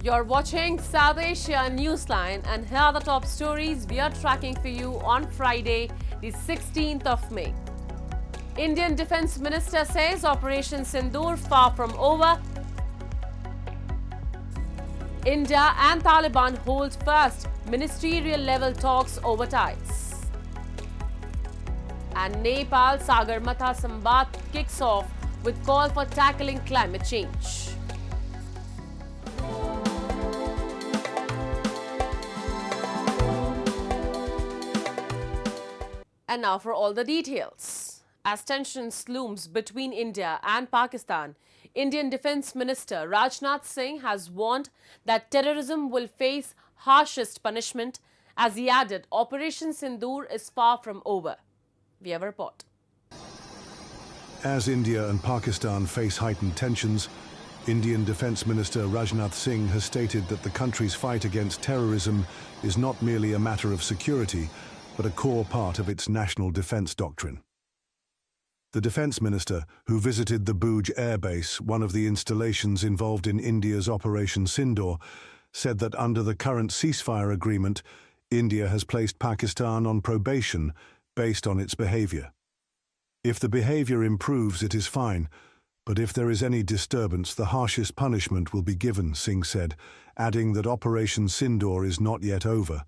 You're watching South Asia Newsline, and here are the top stories we are tracking for you on Friday, the 16th of May. Indian Defence Minister says Operation Sindoor far from over. India and Taliban hold first ministerial level talks over ties. And Nepal Sagarmatha Samvad kicks off with call for tackling climate change. And now for all the details. As tensions looms between India and Pakistan, Indian Defence Minister Rajnath Singh has warned that terrorism will face harshest punishment. As he added, Operation Sindoor is far from over. We have a report. As India and Pakistan face heightened tensions, Indian Defence Minister Rajnath Singh has stated that the country's fight against terrorism is not merely a matter of security, but a core part of its national defence doctrine. The Defence Minister, who visited the Bhuj Air Base, one of the installations involved in India's Operation Sindoor, said that under the current ceasefire agreement, India has placed Pakistan on probation based on its behaviour. If the behaviour improves, it is fine, but if there is any disturbance, the harshest punishment will be given, Singh said, adding that Operation Sindoor is not yet over.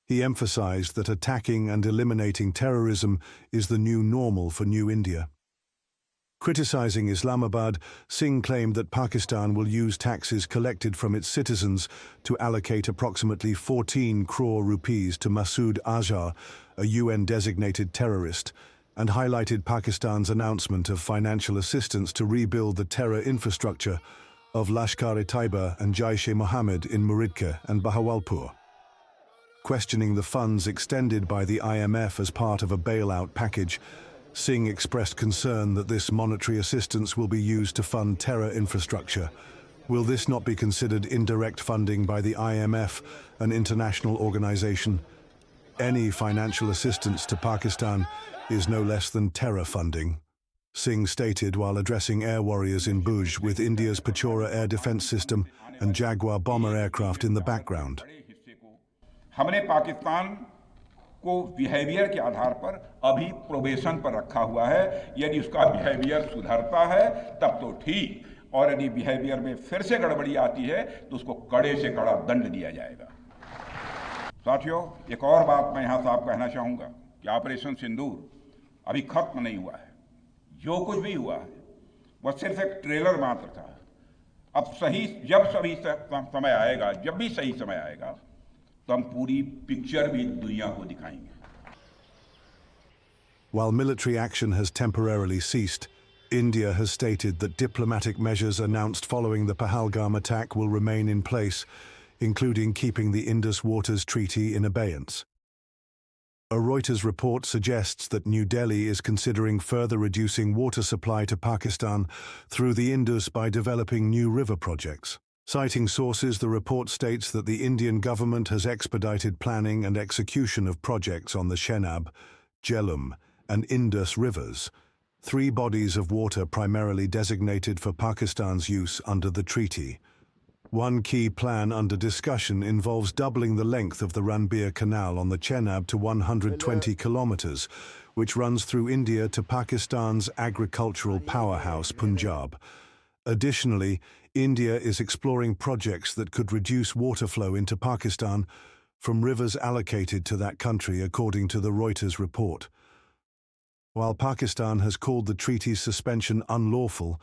He emphasised that attacking and eliminating terrorism is the new normal for New India. Criticising Islamabad, Singh claimed that Pakistan will use taxes collected from its citizens to allocate approximately 14 crore rupees to Masood Azhar, a UN-designated terrorist, and highlighted Pakistan's announcement of financial assistance to rebuild the terror infrastructure of Lashkar-e-Taiba and Jaish-e-Mohammed in Muridka and Bahawalpur. Questioning the funds extended by the IMF as part of a bailout package, Singh expressed concern that this monetary assistance will be used to fund terror infrastructure. Will this not be considered indirect funding by the IMF, an international organization? Any financial assistance to Pakistan is no less than terror funding, Singh stated while addressing air warriors in Bhuj with India's Pechora air defense system and Jaguar bomber aircraft in the background. हमने पाकिस्तान को behaviour के आधार पर अभी probation पर रखा हुआ है। यदि उसका बिहेवियर सुधरता है तब तो ठीक, और यदि बिहेवियर में फिर से गड़बड़ी आती है तो उसको कड़े से कड़ा दंड दिया जाएगा। साथियों, एक और बात मैं यहाँ साफ कहना चाहूँगा कि ऑपरेशन सिंदूर अभी खत्म नहीं हुआ है। जो कुछ भी हुआ है वह सिर्फ एक ट्रेलर मात्र था। अब जब समय आएगा, जब भी सही समय आएगा, तो हम पूरी पिक्चर भी दुनिया को दिखाएंगे। While military action has temporarily ceased, India has stated that diplomatic measures announced following the Pahalgam attack will remain in place, including keeping the Indus Waters Treaty in abeyance. A Reuters report suggests that New Delhi is considering further reducing water supply to Pakistan through the Indus by developing new river projects. Citing sources, the report states that the Indian government has expedited planning and execution of projects on the Chenab, Jhelum, and Indus rivers, three bodies of water primarily designated for Pakistan's use under the treaty. One key plan under discussion involves doubling the length of the Ranbir Canal on the Chenab to 120 kilometers, which runs through India to Pakistan's agricultural powerhouse Punjab. Additionally, India is exploring projects that could reduce water flow into Pakistan from rivers allocated to that country, according to the Reuters report. While Pakistan has called the treaty's suspension unlawful,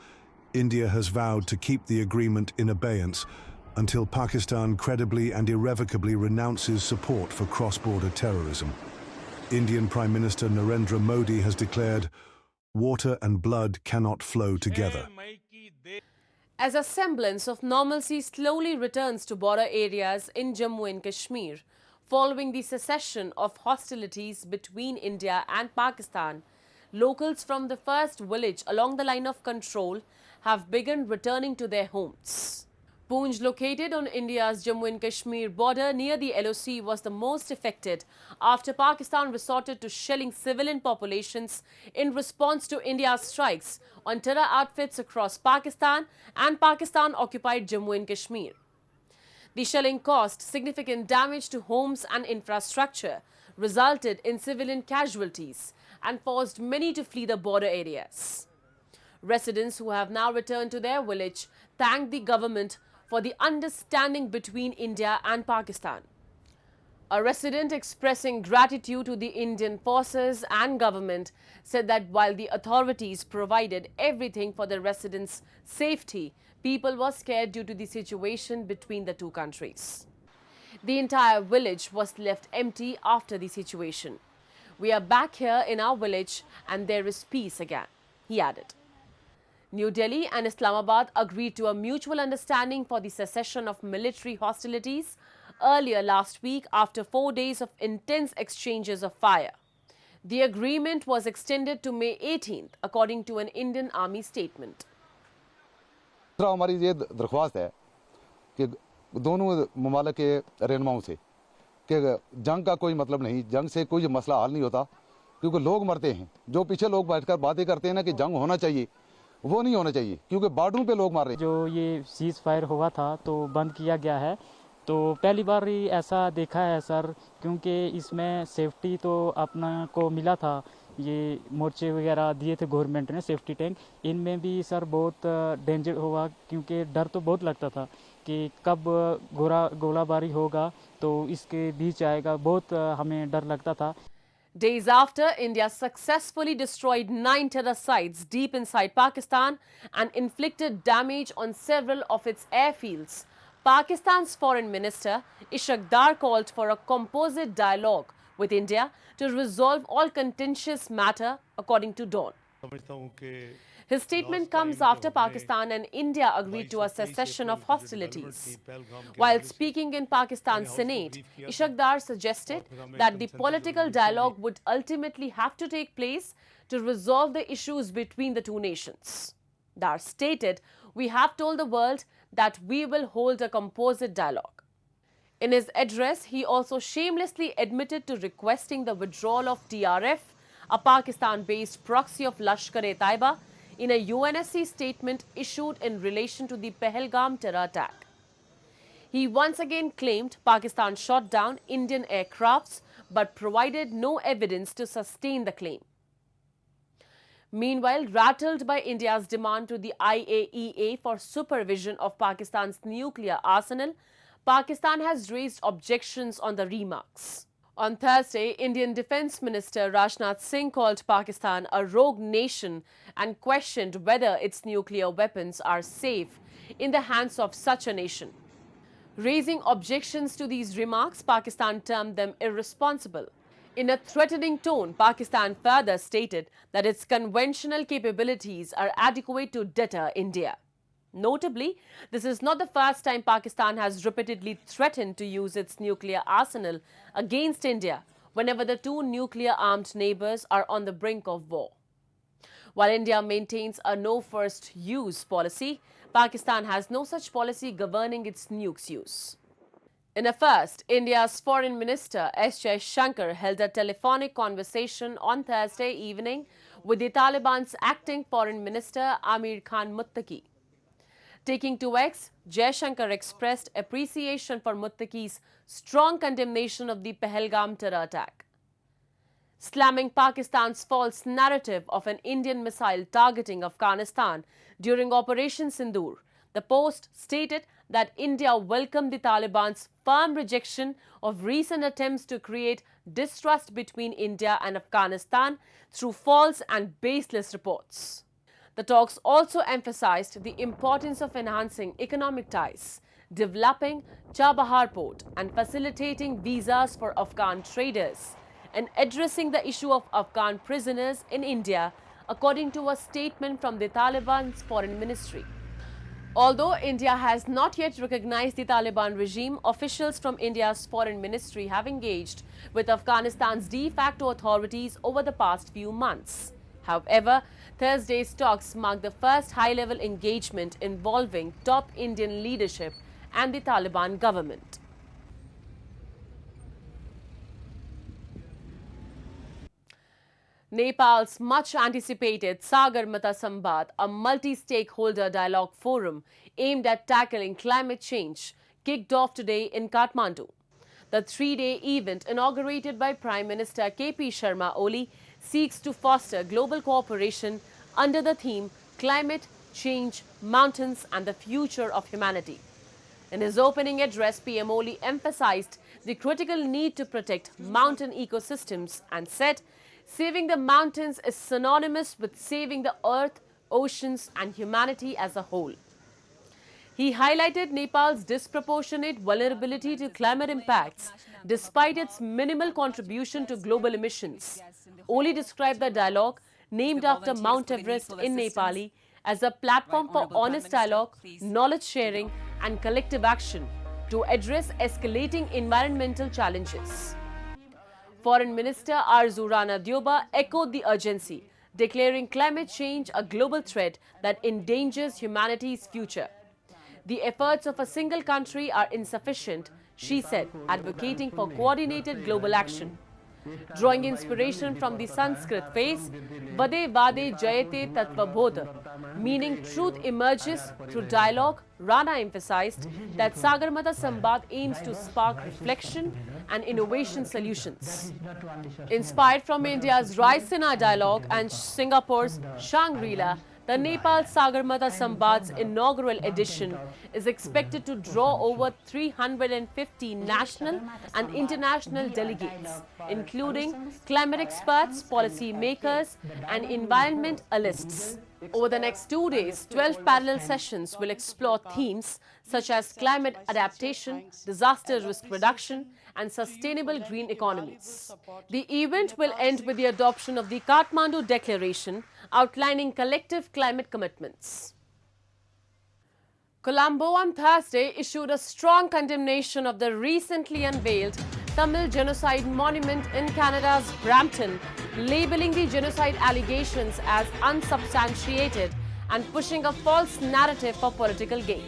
India has vowed to keep the agreement in abeyance until Pakistan credibly and irrevocably renounces support for cross-border terrorism. Indian Prime Minister Narendra Modi has declared, "Water and blood cannot flow together." As a semblance of normalcy slowly returns to border areas in Jammu and Kashmir, following the cessation of hostilities between India and Pakistan, locals from the first village along the line of control have begun returning to their homes. Poonch, located on India's Jammu and Kashmir border near the LOC, was the most affected after Pakistan resorted to shelling civilian populations in response to India's strikes on terror outfits across Pakistan and Pakistan-occupied Jammu and Kashmir. The shelling caused significant damage to homes and infrastructure, resulted in civilian casualties, and forced many to flee the border areas. Residents who have now returned to their village thanked the government for the understanding between India and Pakistan. A resident expressing gratitude to the Indian forces and government said that while the authorities provided everything for the residents' safety, people were scared due to the situation between the two countries. The entire village was left empty after the situation. We are back here in our village and there is peace again, he added. New Delhi and Islamabad agreed to a mutual understanding for the cessation of military hostilities earlier last week after 4 days of intense exchanges of fire. The agreement was extended to May 18th, according to an Indian Army statement. हमारी ये दरख्वास्त है कि दोनों ममालिक के रहनुमाओं से कि जंग का कोई मतलब नहीं, जंग से कोई मसला हल नहीं होता क्योंकि लोग मरते हैं। जो पीछे लोग बैठकर बातें करते हैं ना कि जंग होना चाहिए, वो नहीं होना चाहिए क्योंकि बॉर्डरों पे लोग मार रहे हैं। जो ये सीज़ फायर हुआ था तो बंद किया गया है, तो पहली बार ही ऐसा देखा है सर, क्योंकि इसमें सेफ्टी तो अपना को मिला था, ये मोर्चे वगैरह दिए थे गवर्नमेंट ने, सेफ्टी टैंक, इनमें भी सर बहुत डेंजर हुआ क्योंकि डर तो बहुत लगता था कि कब गोलाबारी होगा तो इसके बीच आएगा, बहुत हमें डर लगता था। Days after, India successfully destroyed 9 terror sites deep inside Pakistan and inflicted damage on several of its airfields. Pakistan's Foreign Minister Ishaq Dar called for a composite dialogue with India to resolve all contentious matter, according to Dawn. His statement comes after Pakistan and India agreed to a cessation of hostilities. While speaking in Pakistan's Senate, Ishaq Dar suggested that the political dialogue would ultimately have to take place to resolve the issues between the two nations. Dar stated, "We have told the world that we will hold a composite dialogue." In his address, he also shamelessly admitted to requesting the withdrawal of TRF, a Pakistan-based proxy of Lashkar-e-Taiba, in a UNSC statement issued in relation to the Pahalgam terror attack. He once again claimed Pakistan shot down Indian aircrafts but provided no evidence to sustain the claim. Meanwhile, rattled by India's demand to the IAEA for supervision of Pakistan's nuclear arsenal, Pakistan has raised objections on the remarks. On Thursday, Indian Defence Minister Rajnath Singh called Pakistan a rogue nation and questioned whether its nuclear weapons are safe in the hands of such a nation. Raising objections to these remarks, Pakistan termed them irresponsible. In a threatening tone, Pakistan further stated that its conventional capabilities are adequate to deter India. Notably, this is not the first time Pakistan has repeatedly threatened to use its nuclear arsenal against India whenever the two nuclear-armed neighbors are on the brink of war. While India maintains a no-first-use policy, Pakistan has no such policy governing its nukes use. In a first, India's Foreign Minister S. Jaishankar held a telephonic conversation on Thursday evening with the Taliban's acting Foreign Minister Amir Khan Muttaqi. Taking to X, Jaishankar expressed appreciation for Muttaqi's strong condemnation of the Pahalgam terror attack. Slamming Pakistan's false narrative of an Indian missile targeting Afghanistan during Operation Sindoor, the Post stated that India welcomed the Taliban's firm rejection of recent attempts to create distrust between India and Afghanistan through false and baseless reports. The talks also emphasized the importance of enhancing economic ties, developing Chabahar port and facilitating visas for Afghan traders, and addressing the issue of Afghan prisoners in India, according to a statement from the Taliban's foreign ministry. Although India has not yet recognized the Taliban regime, officials from India's foreign ministry have engaged with Afghanistan's de facto authorities over the past few months. However, Thursday's talks mark the first high-level engagement involving top Indian leadership and the Taliban government. Nepal's much-anticipated Sagarmata Samvad, a multi-stakeholder dialogue forum aimed at tackling climate change, kicked off today in Kathmandu. The three-day event, inaugurated by Prime Minister KP Sharma Oli, seeks to foster global cooperation under the theme Climate Change, Mountains and the Future of Humanity. In his opening address, PM Oli emphasized the critical need to protect mountain ecosystems and said, saving the mountains is synonymous with saving the earth, oceans and humanity as a whole. He highlighted Nepal's disproportionate vulnerability to climate impacts despite its minimal contribution to global emissions. Oli described the dialogue, named after Mount Everest in Nepali, as a platform for honest dialogue, knowledge sharing and collective action to address escalating environmental challenges. Foreign Minister Arzu Rana Dyoba echoed the urgency, declaring climate change a global threat that endangers humanity's future. The efforts of a single country are insufficient, she said, advocating for coordinated global action. Drawing inspiration from the Sanskrit phrase, Vade Vade Jayate Tattvabodha, meaning truth emerges through dialogue, Rana emphasized that Sagarmata Samvad aims to spark reflection and innovation solutions. Inspired from India's Raisina dialogue and Singapore's Shangri-La, the Nepal Sagarmata Samvad's inaugural edition is expected to draw over 350 national and international delegates, including climate experts, policy makers and environmentalists. Over the next 2 days, 12 parallel sessions will explore themes such as climate adaptation, disaster risk reduction and sustainable green economies. The event will end with the adoption of the Kathmandu Declaration outlining collective climate commitments. Colombo on Thursday issued a strong condemnation of the recently unveiled Tamil genocide monument in Canada's Brampton, labeling the genocide allegations as unsubstantiated and pushing a false narrative for political gain.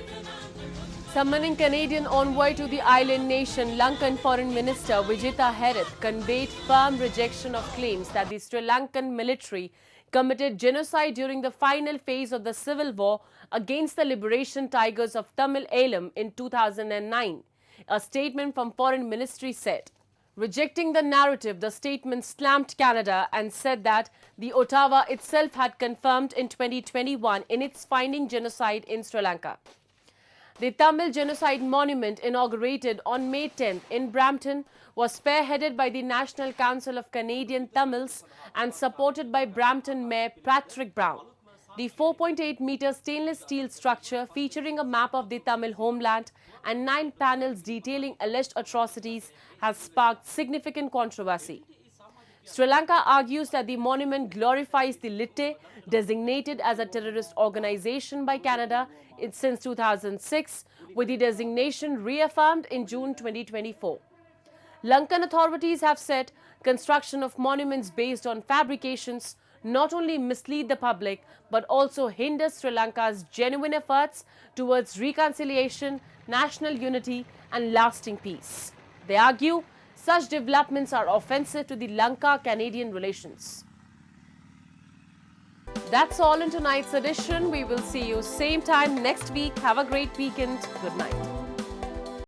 Summoning Canadian envoy to the island nation, Lankan Foreign Minister Vijitha Herath conveyed firm rejection of claims that the Sri Lankan military committed genocide during the final phase of the civil war against the liberation tigers of Tamil Eelam in 2009. A statement from Foreign Ministry said. Rejecting the narrative, the statement slammed Canada and said that the Ottawa itself had confirmed in 2021 in its finding genocide in Sri Lanka. The Tamil Genocide Monument, inaugurated on May 10th in Brampton, was spearheaded by the National Council of Canadian Tamils and supported by Brampton Mayor Patrick Brown. The 4.8-meter stainless steel structure, featuring a map of the Tamil homeland and 9 panels detailing alleged atrocities, has sparked significant controversy. Sri Lanka argues that the monument glorifies the Litte, designated as a terrorist organization by Canada since 2006, with the designation reaffirmed in June 2024. Lankan authorities have said construction of monuments based on fabrications not only mislead the public but also hinders Sri Lanka's genuine efforts towards reconciliation, national unity and lasting peace. They argue such developments are offensive to the Lanka-Canadian relations. That's all in tonight's edition. We will see you same time next week. Have a great weekend. Good night.